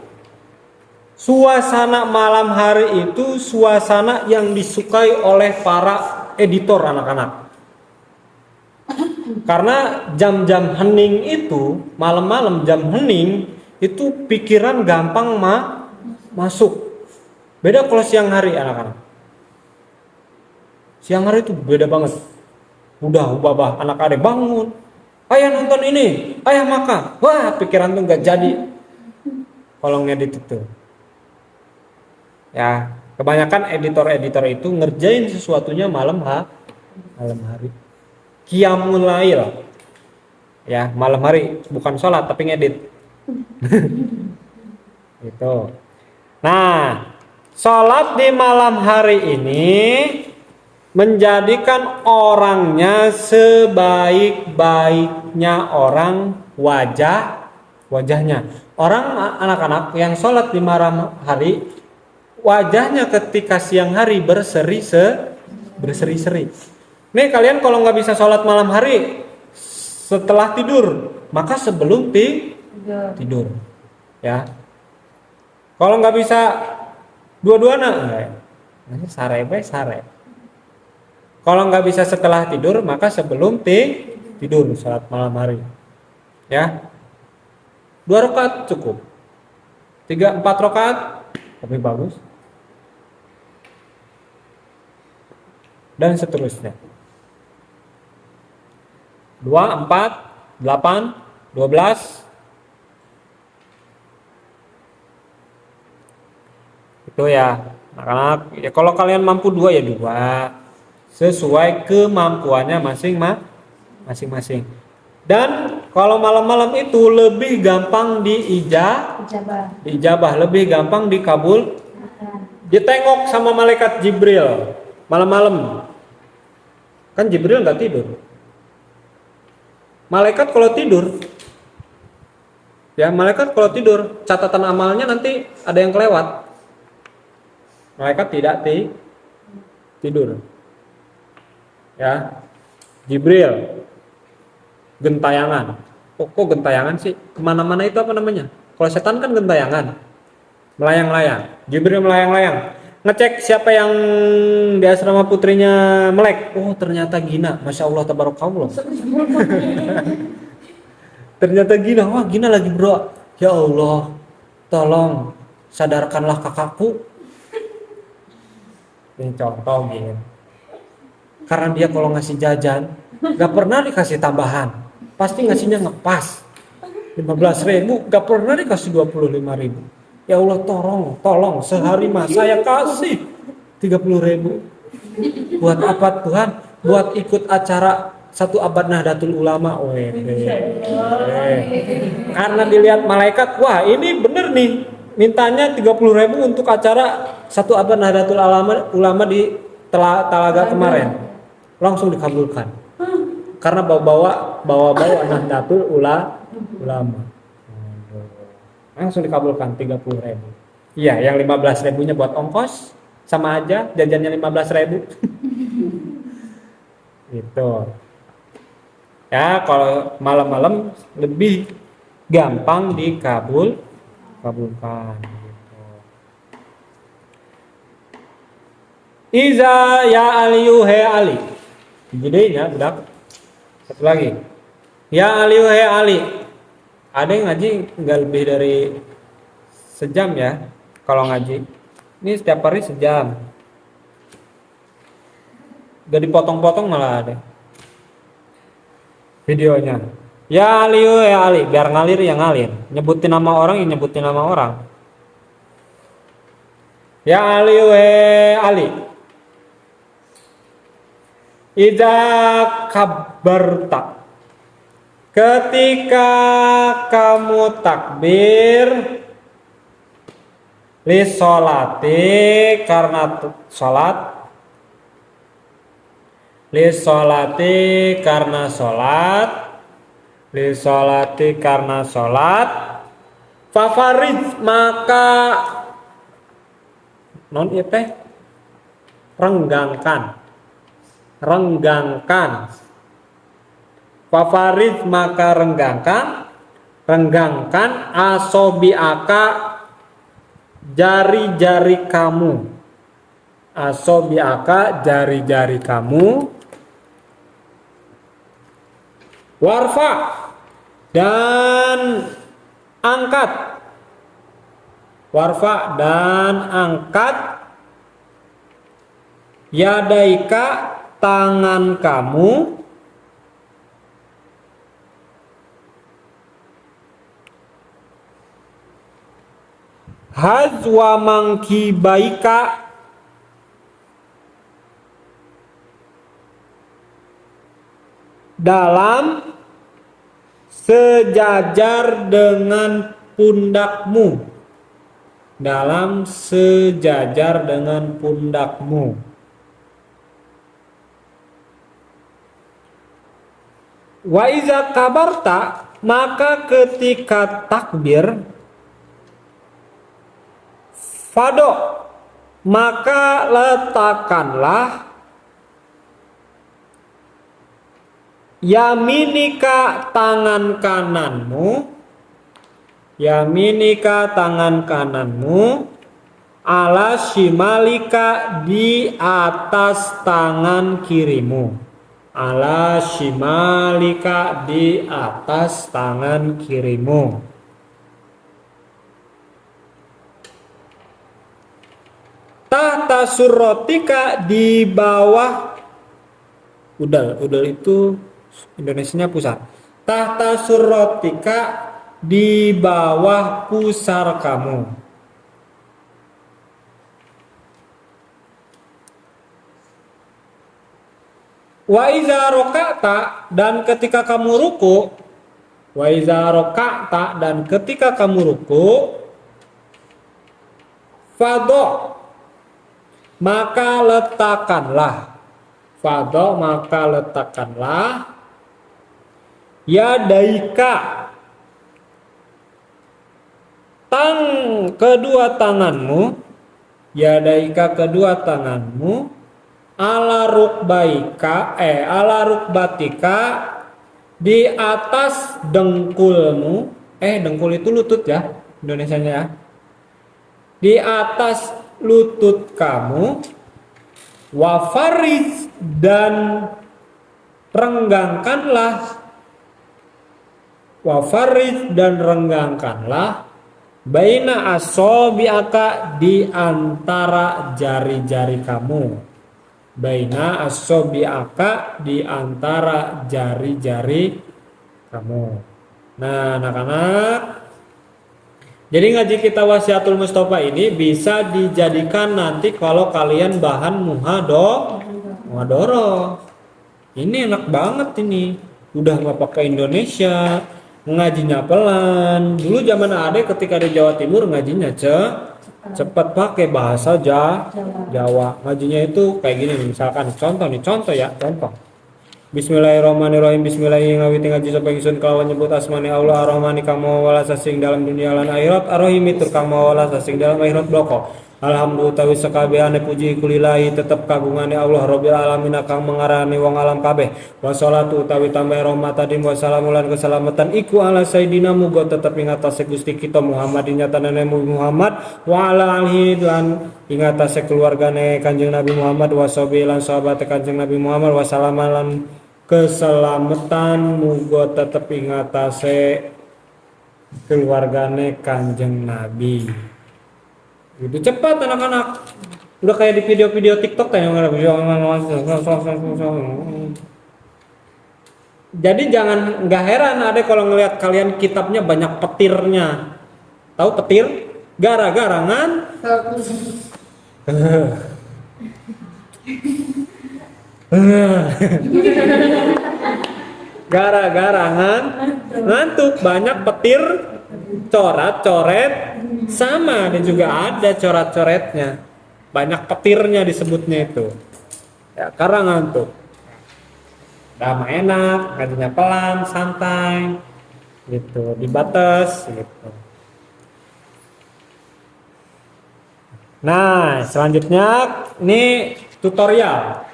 suasana malam hari itu suasana yang disukai oleh para editor anak-anak. Karena jam-jam hening itu, malam-malam jam hening itu pikiran gampang masuk. Beda kalau siang hari anak-anak. Siang hari itu beda banget. Udah ubah anak adik bangun. Ayah nonton ini, ayah makan. Wah, pikiran tuh nggak jadi. Kalau ngedit itu. Ya, kebanyakan editor-editor itu ngerjain sesuatunya malam hari. Qiyamul lail. Ya, malam hari bukan sholat tapi ngedit. Gitu. Nah, sholat di malam hari ini menjadikan orangnya sebaik-baiknya orang wajahnya. Orang anak-anak yang sholat di malam hari, wajahnya ketika siang hari berseri-seri. Nih kalian kalau nggak bisa sholat malam hari setelah tidur, maka sebelum tidur, ya. Kalau nggak bisa dua-duanya, sare. Kalau nggak bisa setelah tidur, maka sebelum tidur salat malam hari, ya. 2 rakaat cukup. 3-4 rakaat lebih bagus. dan seterusnya. 2, 4, 8, 12. Itu ya, anak-anak. Ya kalau kalian mampu 2 ya 2. Sesuai kemampuannya masing-masing. Dan kalau malam-malam itu lebih gampang diijabah, lebih gampang dikabul. Ditengok sama malaikat Jibril malam-malam. Kan Jibril nggak tidur. Malaikat kalau tidur, catatan amalnya nanti ada yang kelewat. Malaikat tidak tidur. Ya, Jibril gentayangan. Kok gentayangan sih? Kemana-mana itu apa namanya? Kalau setan kan gentayangan, melayang-layang. Jibril melayang-layang, ngecek siapa yang di asrama putrinya melek. Oh ternyata Gina, masya Allah tabarakallah. Ternyata Gina, wah Gina lagi berdoa. Ya Allah, tolong sadarkanlah kakakku. Ini contoh gini. Karena dia kalau ngasih jajan, gak pernah dikasih tambahan. Pasti ngasihnya ngepas. 15.000, gak pernah dikasih 25.000. Ya Allah tolong sehari mah saya kasih 30.000. Buat apa Tuhan? Buat ikut acara 1 abad Nahdlatul Ulama. Karena dilihat malaikat, wah ini bener nih, mintanya 30.000 untuk acara 1 abad Nahdlatul Ulama di Talaga kemarin. Langsung dikabulkan. Karena bawa Nahdlatul Ulama. Langsung dikabulkan 30.000. Iya, yang 15.000-nya buat ongkos, sama aja jajannya 15.000. Gitu. Ya, kalau malam-malam lebih gampang dikabulkan gitu. Iza ya aliyu he ali. Gedenya budak. Satu lagi. Ya aliyu he ali. Ada yang ngaji nggak lebih dari sejam ya kalau ngaji. Ini setiap hari sejam. Gak dipotong-potong malah ada videonya. Ya Ali, ya Ali, biar ngalir ya ngalir. Nyebutin nama orang ya nyebutin nama orang. Ya Ali, Ali. Idza kabarta. Ketika kamu takbir li sholati karena sholat, li sholati karena sholat, li sholati karena sholat, fafarid maka non itu renggangkan. Fafarid maka renggangkan asobiaka jari-jari kamu. Asobiaka jari-jari kamu. Warfa dan angkat. Warfa dan angkat. Yadaika tangan kamu. Hazwa mangkibaika dalam sejajar dengan pundakmu. Dalam sejajar dengan pundakmu. Wa iza kabarta maka ketika takbir fado maka letakkanlah yaminika tangan kananmu, yaminika tangan kananmu, ala shimalika di atas tangan kirimu, ala shimalika di atas tangan kirimu. Tahta surrotika di bawah Udal itu Indonesianya pusar. Tahta surrotika, di bawah pusar kamu. Wa iza roka'ta, dan ketika kamu ruku. Wa iza roka'ta, dan ketika kamu ruku. Fadho, maka letakkanlah. Fadho, maka letakkanlah. Yadaika, kedua tanganmu. Yadaika, kedua tanganmu. Ala rukbatika, di atas dengkulmu. Dengkul itu lutut ya, Indonesianya ya. Di atas lutut kamu. Wafariz, dan renggangkanlah. Wafariz, dan renggangkanlah. Baina asobiaka, di antara jari-jari kamu. Baina asobiaka, di antara jari-jari kamu. Nah, anak-anak, jadi ngaji kita Wasiatul Mustofa ini bisa dijadikan nanti kalau kalian bahan muhadoroh. Ini enak banget ini. Udah nggak pakai Indonesia, ngajinya pelan. Dulu zaman adek ketika di Jawa Timur ngajinya cepat pakai bahasa Jawa. Ngajinya itu kayak gini nih, misalkan contoh ya. Bismillahirrahmanirrahim. Bismillahirrahmanirrahim. Ngaji sampai ingsun kelawan nyebut asmani Allah ar-Rahmani kama wala sasing dalam dunia lan akhirat ar-Rahimi tur kama wala sasing dalam akhirat bloko. Alhamdulillah tawi sakabehane puji kulillahi tetep kagungane Allah Rabbil alamin kang mengarani wong alam kabeh. Wassalatu utawi tambah rahmat tadim wassalamu lan keselamatan iku ala sayidina muga tetep ing atase Gusti kita Muhammadin nyatanane Muhammad wa ala alihi lan ing atase keluargane Kanjeng Nabi Muhammad washabi lan sahabat Kanjeng Nabi Muhammad wassalamu lan keselamatan muga tetep ing atase keluargane Kanjeng Nabi. Itu cepat anak-anak. Udah kayak di video-video TikTok Jadi jangan, nggak heran ada kalau ngelihat kalian kitabnya banyak petirnya. Tahu petir? Gara-gara gara-gara ngantuk, banyak petir, coret-coret sama, dan juga ada coret-coretnya, banyak petirnya disebutnya itu ya, karena ngantuk. Udah enak, ngajinya pelan, santai gitu, dibatas gitu. Nah, selanjutnya ini tutorial.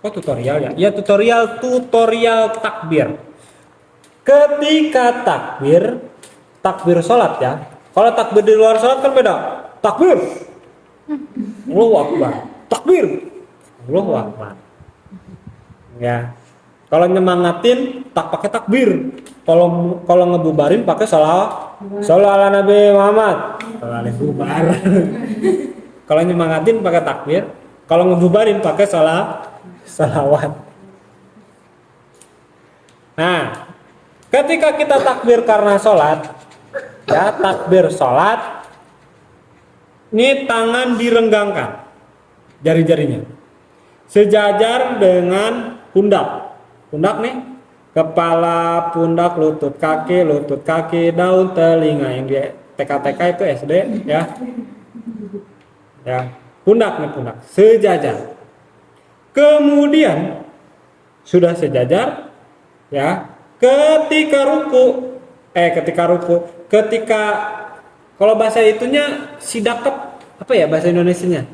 Oh, tutorial ya? Ya, tutorial takbir. Ketika takbir sholat ya. Kalau takbir di luar sholat kan beda. Takbir, Allahu Akbar. Takbir, Allahu Akbar. Ya. Kalau nyemangatin tak pakai takbir. Kalau ngebubarin pakai sholawat ala Nabi Muhammad. Kalau nyemangatin pakai takbir. Kalau ngebubarin pakai sholawat. Nah, ketika kita takbir karena sholat, ya takbir sholat, ini tangan direnggangkan, jari-jarinya sejajar dengan pundak nih, kepala, pundak, lutut kaki, daun, telinga. Yang di TK-TK itu SD ya, pundak sejajar. Kemudian sudah sejajar ya, ketika kalau bahasa itunya sidakep, apa ya bahasa Indonesianya?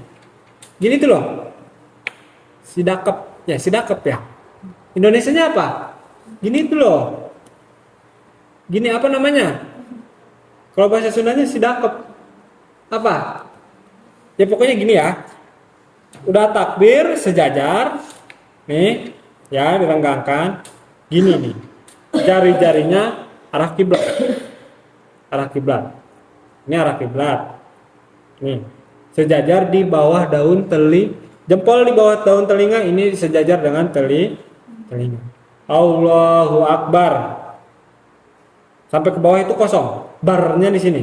Gini tuh loh. Sidakep ya. Indonesianya apa? Gini tuh loh. Gini apa namanya? Kalau bahasa Sundanya sidakep. Apa? Ya pokoknya gini ya. Udah takbir sejajar. Nih, ya direnggangkan. Gini nih. Jari-jarinya arah kiblat. Ini arah kiblat. Nih, sejajar di bawah daun telinga, jempol di bawah daun telinga ini sejajar dengan telinga. Allahu Akbar. Sampai ke bawah itu kosong. Barnya di sini.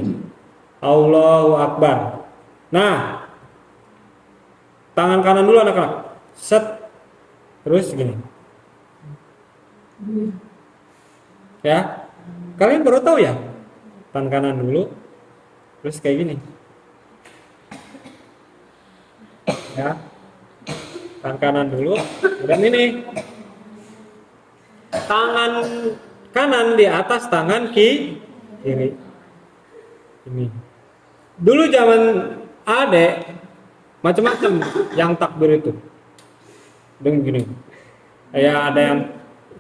Allahu Akbar. Nah, tangan kanan dulu anak-anak. Set. Terus gini. Ya. Kalian baru tahu ya? Tangan kanan dulu. Terus kayak gini. Ya. Tangan kanan dulu. Dan ini. Tangan kanan di atas tangan kiri. Ini. Dulu zaman adek macam-macam yang takbir itu. Dengan gini. Ya ada yang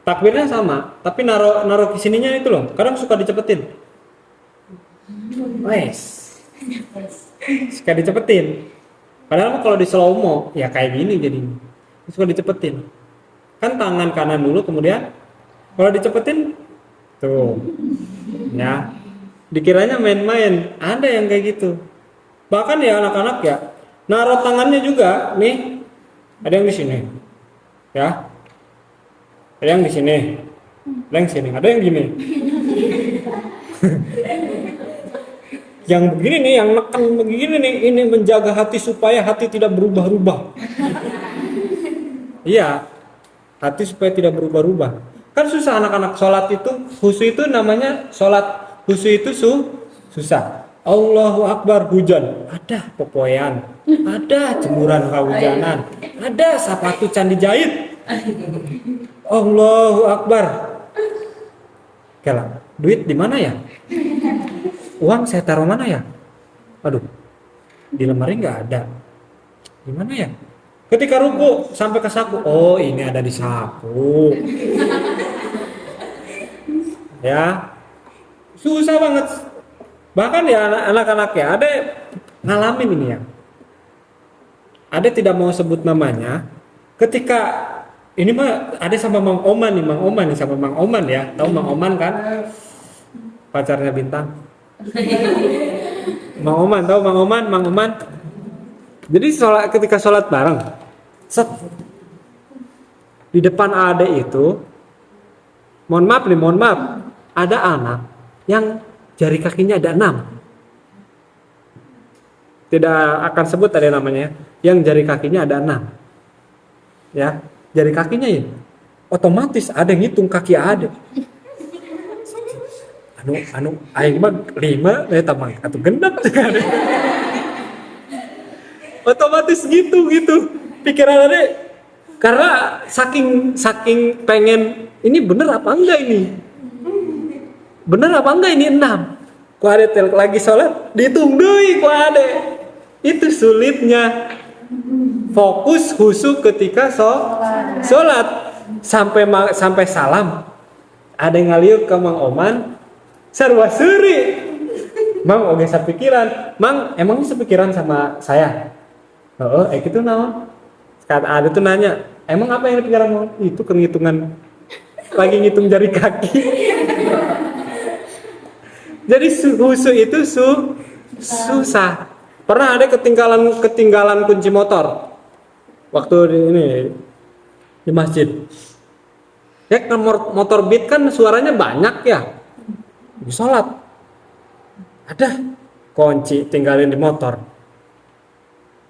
takbirnya sama, tapi naruh kesininya itu loh. Kadang suka dicepetin. Wes. Suka dicepetin. Padahal kalau di slow mo ya kayak gini jadinya. Suka dicepetin. Kan tangan kanan dulu kemudian kalau dicepetin tuh. Ya. Dikiranya main-main. Ada yang kayak gitu. Bahkan ya anak-anak ya naruh tangannya juga nih. Ada yang di sini. Ya. Ada yang di sini. Ada yang sini. Ada yang gini. Yang begini nih, yang neken begini nih, ini menjaga hati supaya hati tidak berubah-ubah. Iya, hati supaya tidak berubah-ubah. Kan susah anak-anak sholat itu, khusyuk itu namanya sholat khusyuk itu susah. Allahu Akbar, hujan, ada pepoyan, ada jemuran kehujanan, ada sepatu candi jahit. Allahu Akbar. Kela, duit di mana ya? Uang saya taruh mana ya? Aduh, di lemari nggak ada. Gimana ya? Ketika ruku sampai ke saku, oh ini ada di saku. Ya, susah banget. Bahkan ya anak-anak ya ada ngalamin ini ya. Ada tidak mau sebut namanya. Ketika ini mah ada sama Mang Oman nih sama Mang Oman ya. Tahu Mang Oman kan? Pacarnya Bintang. Mang Oman, tahu Mang Oman? Jadi ketika sholat bareng, set di depan adek itu, mohon maaf, ada anak yang jari kakinya ada 6. Tidak akan sebut tadi namanya, yang jari kakinya ada 6. Ya, jari kakinya ya, otomatis ada yang ngitung kaki adek. Aing mah 5 tamang atau genap kan. Otomatis gitu pikiran adek. Karena saking pengen ini bener apa enggak ini? Bener apa enggak ini 6? Ku adek lagi sholat dihitung deui ku adek. Itu sulitnya fokus khusyuk ketika sholat sampai salam. Ada yang ngaliuk ke Mang Oman sarwa seuri. Mang oge sapikiran. Mang emangnya sepikiran sama saya? Heeh, gitu naon? Kata ada tuh nanya, emang apa yang dipikiran Mang? Itu kehitungan lagi ngitung jari kaki. Jadi khusyuk itu susah. Pernah ada ketinggalan kunci motor waktu di masjid. Ya motor Beat kan suaranya banyak ya. Di sholat ada kunci tinggalin di motor.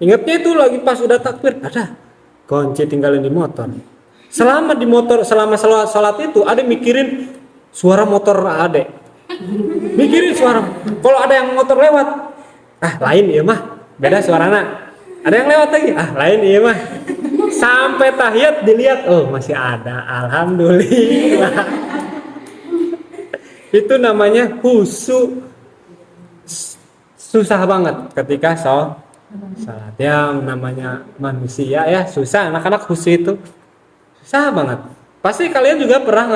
Ingatnya itu lagi pas udah takbir ada kunci tinggalin di motor. Selama sholat itu ada mikirin suara motor adek. Mikirin suara. Kalau ada yang motor lewat, lain iya mah beda suarana. Ada yang lewat lagi, lain iya mah. Sampai tahiyat dilihat, oh masih ada, alhamdulillah. Itu namanya khusyuk. Susah banget ketika sholat. Yang namanya manusia ya susah. Anak-anak khusyuk itu susah banget. Pasti kalian juga pernah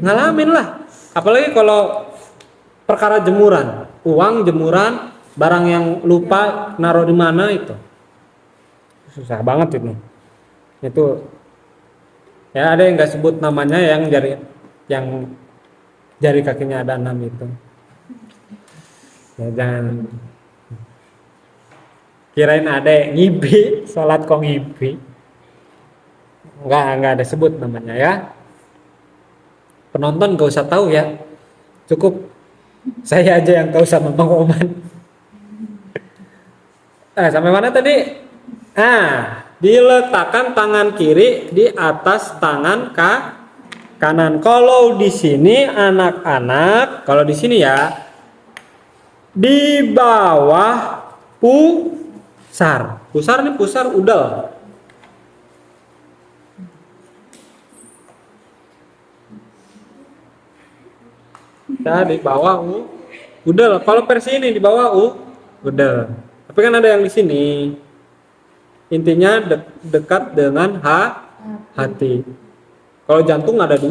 ngalamin lah. Apalagi kalau perkara jemuran, uang jemuran, barang yang lupa naruh di mana itu susah banget itu. Itu ya ada yang nggak sebut namanya yang jari kakinya ada 6 itu. Ya jangan kirain ada ngibi sholat kok ngibi. Enggak ada sebut namanya ya. Penonton gak usah tahu ya. Cukup saya aja yang tahu sama Bang Oman. Sampai mana tadi? Diletakkan tangan kiri di atas tangan kanan. Kalau di sini anak-anak, kalau di sini ya di bawah pusar. Pusar nih, pusar udel. Ya, di bawah udel. Kalau versi ini di bawah udel. Tapi kan ada yang di sini. Intinya dekat dengan hati. Kalau jantung ada 2,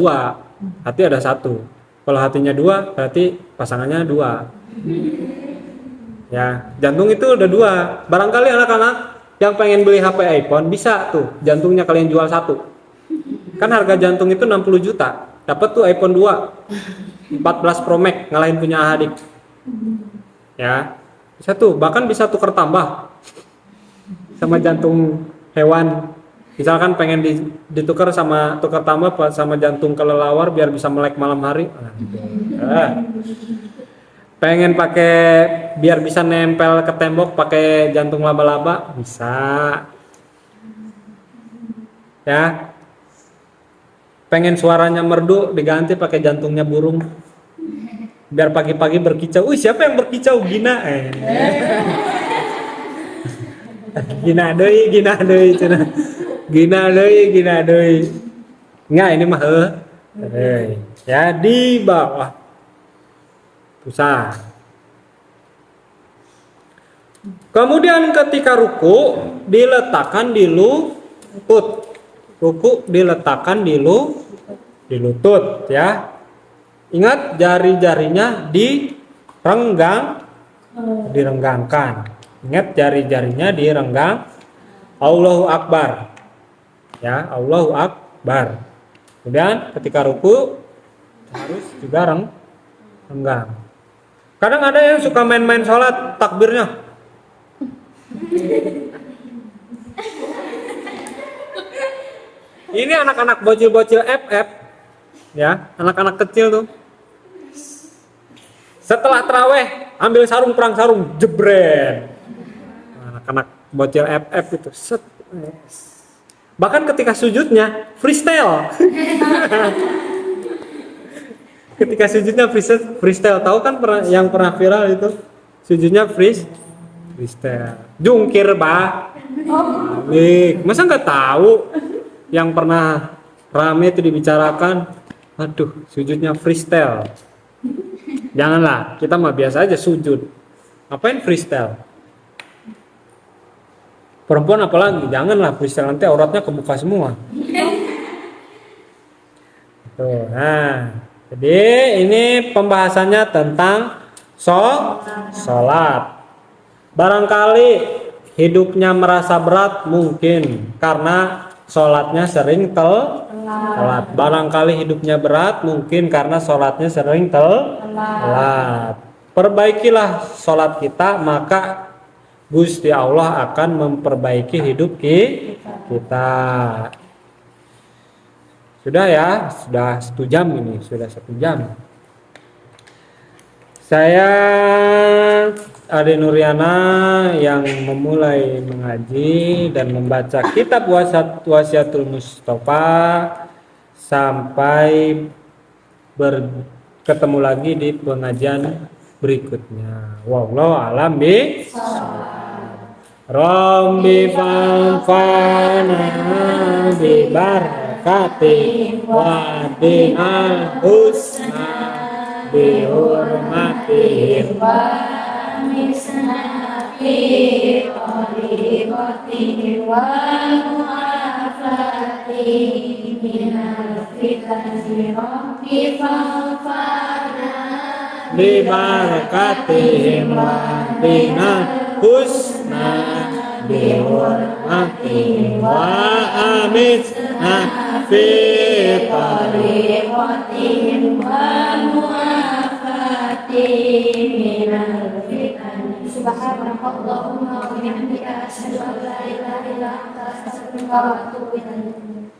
hati ada 1. Kalau hatinya 2, berarti pasangannya 2. Ya, jantung itu udah 2. Barangkali anak-anak yang pengen beli HP iPhone bisa tuh jantungnya kalian jual 1. Kan harga jantung itu 60 juta. Dapat tuh iPhone 2 14 Pro Max ngalahin punya adik. Ya, bisa tuh, bahkan bisa tuker tambah sama jantung hewan. Misalkan pengen ditukar sama tukar tambah sama jantung kelelawar biar bisa melek malam hari. Pengen pakai biar bisa nempel ke tembok pakai jantung laba-laba, bisa. Ya. Pengen suaranya merdu diganti pakai jantungnya burung. Biar pagi-pagi berkicau. Siapa yang berkicau? Gina. Gina deui cenah. Gina deui. Enggak, ini mah ya di bawah pusar. Kemudian ketika ruku diletakkan di lutut. Ruku diletakkan di lutut ya. Ingat jari-jarinya direnggangkan. Ingat jari-jarinya direnggang. Allahu Akbar. Ya, Allahu Akbar. Kemudian ketika ruku harus juga renggang. Kadang ada yang suka main-main sholat takbirnya. Ini anak-anak bocil-bocil FF, ya, anak-anak kecil tuh. Setelah terawih, ambil sarung, perang sarung, jebret. Anak-anak bocil FF itu, set. Bahkan ketika sujudnya freestyle. Ketika sujudnya freestyle, tahu kan yang pernah viral itu, sujudnya freestyle. Jungkir, Pak. Masa nggak tahu? Yang pernah rame itu dibicarakan, aduh sujudnya freestyle. Janganlah, kita mah biasa aja sujud. Ngapain freestyle? Perempuan apalagi, janganlah freestyle, nanti auratnya kebuka semua. Tuh, nah, jadi ini pembahasannya tentang sholat. Barangkali hidupnya merasa berat mungkin karena sholatnya sering telat. Barangkali hidupnya berat mungkin karena sholatnya sering telat. Perbaikilah sholat kita, maka Gusti Allah akan memperbaiki hidup kita. Sudah ya, sudah 1 jam ini, sudah 1 jam. Saya Ade Nuryana yang memulai mengaji dan membaca kitab Wasiatul Mustafa sampai ketemu lagi di pengajian berikutnya. Wallahu a'lam bishawab. Rabbi fanfa'na bi barakati wa dinal husna bi hurmatihim Misnafi Qariqati wa mu'afati minal fitani Rabbi fa'fana bibarakatihim wa binal husna bihurmatihim wa amitna fi Qariqatihim wa mu'afati minal fitani Subhanakallahumma wa bihamdika asyhadu an la ilaha illa anta astaghfiruka wa atubu ilaik.